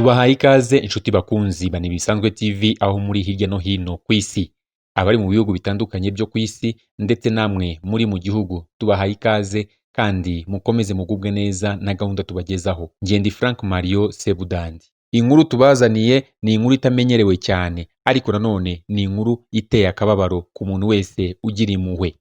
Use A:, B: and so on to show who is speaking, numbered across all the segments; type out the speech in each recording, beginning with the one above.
A: Tubahaye ikaze inshuti bakunzi ba Ntibisanzwe TV aho muri hirya no hino ku isi, abari mu bihugu bitandukanye byo ku isi ndetse namwe muri mu gihugu, tubahaye ikaze kandi mukomeze mugubwe neza na gahunda tubagezaho. Njye ndi Frank Mario Sebudandi. Inkuru tubazaniye ni inkuru itamenyerewe cyane, ariko nanone ni inkuru iteye akababaro ku muntu wese ugira impuhwe,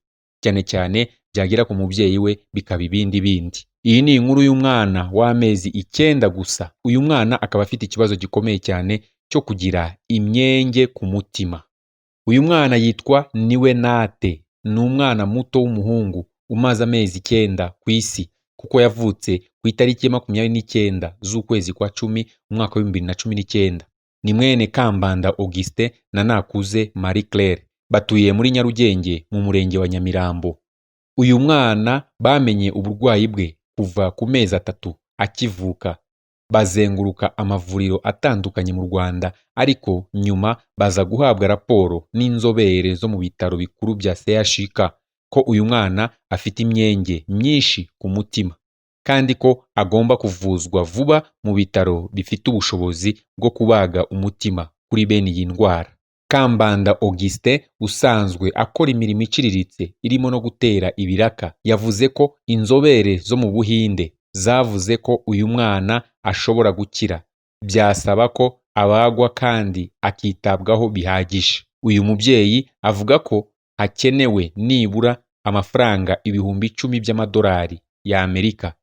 A: cyane cyane byagera ku mubyeyi we bikaba ibindi bindi. Iyi ni inkuru y'umwana w'amezi 9 gusa. Uyu mwana akaba afite ikibazo gikomeye cyane cyo kugira imyenge ku mutima. Uyu mwana yitwa Niwenate, ni umwana muto w'umuhungu umaze amezi 9 ku isi, kuko yavutse ku itariki 29 z'ukwezi kwa 10 umwaka wa 2019. Ni mwene Kambanda Augustin na Nakuze Marie Claire, batuye muri Nyarugenge mu murenge wa Nyamirambo. Uyu mwana bamenye uburwayi bwe kuva ku mezi 3 akivuka. Bazenguruka amavuriro atandukanye mu Rwanda, ariko nyuma baza guhabwa raporo n'inzobere zo mu bitaro bikuru bya CHUK ko uyu mwana afite imyenge myinshi ku mutima, kandi ko agomba kuvuzwa vuba mu bitaro bifite ubushobozi bwo kubaga umutima kuri bene iyi ndwara. Kambanda Augustin usanzwe akora imirimo iciriritse irimo no gutera ibiraka, yavuze ko inzobere zo mu Buhinde zavuze ko uyu mwana ashobora gukira, byasaba ko abagwa kandi akitabwaho bihagije. Uyu mubyeyi avuga ko hakenewe nibura amafaranga ibihumbi 10 by'amadolari ya Amerika,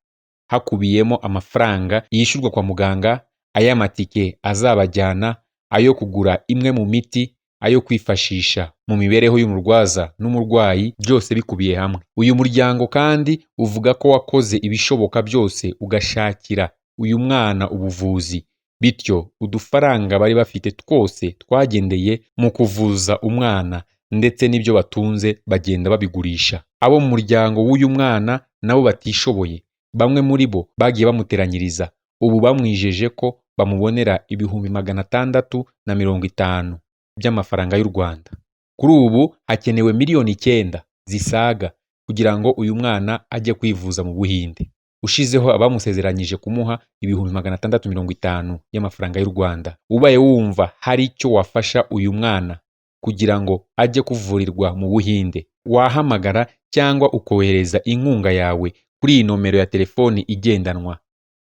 A: hakubiyemo amafaranga yishyurwa kwa muganga, ay'amatike azabajyana, ayo kugura imwe mu miti, ayo kwifashisha mu mibereho y'umurwaza n'umurwayi, byose bikubiye hamwe. Uyu muryango kandi uvuga ko wakoze ibishoboka byose ugashakira uyu mwana ubuvuzi, bityo udufaranga bari bafite twose twagendeye mu kuvuza umwana, ndetse n'ibyo batunze bagenda babigurisha. Abo mu muryango w'uyu mwana nabo batishoboye, bamwe muri bo bagiye bamuteranyiriza, ubu bamwijeje ko bamubonera ibihumbi 650 by'amafaranga y'u Rwanda. Kuri ubu hakenewe miliyoni 9 zisaga kugira ngo uyu mwana ajye kwivuza mu Buhinde. Ushizeho abamusezeranyije kumuha ibihumbi 650 y'amafaranga y'u Rwanda. Ubaye wumva hari icyo wafasha uyu mwana kugira ngo ajye kuvurirwa mu Buhinde, wahamagara cyangwa ukohereza inkunga yawe kuri iyi nomero ya telefoni igendanwa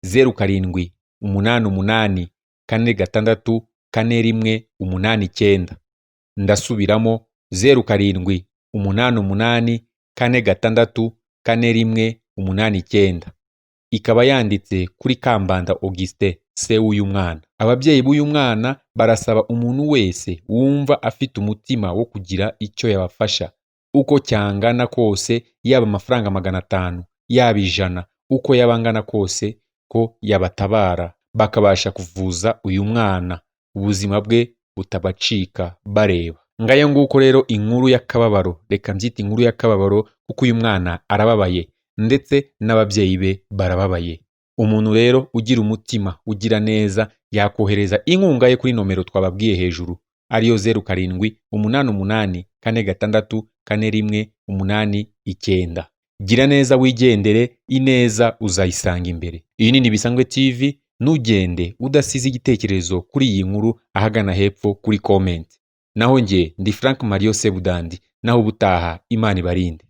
A: 0788464189. Ndasubiramo 0788464189. Ikaba yanditse kuri Kambanda Augustin, se w'uyu mwana. Ababyeyi b'uyu mwana barasaba umuntu wese wumva afite umutima wo kugira icyo yabafasha, uko cyangana kose, yaba amafaranga 500, yaba 100, uko yabangana kose, ko yabatabara bakabasha kuvuza uyu mwana, ubuzima bwe butabacika bareba. Ngayo nguko rero inkuru y'akababaro, reka mbyita inkuru y'akababaro kuko uyu mwana arababaye ndetse n'ababyeyi be barababaye. Umuntu rero ugira umutima ugira neza yakohereza inkunga ye kuri nomero twababwiye hejuru, ariyo 0788464189. Gira neza wigendere, ineza uzayisanga imbere. Iyi ni Ntibisanzwe TV, nugende udasize igitekerezo kuri iyi nkuru ahagana hepfo kuri comment. Naho njye ndi Frank Mario Sebudandi, naho ubutaha Imana ibarinde.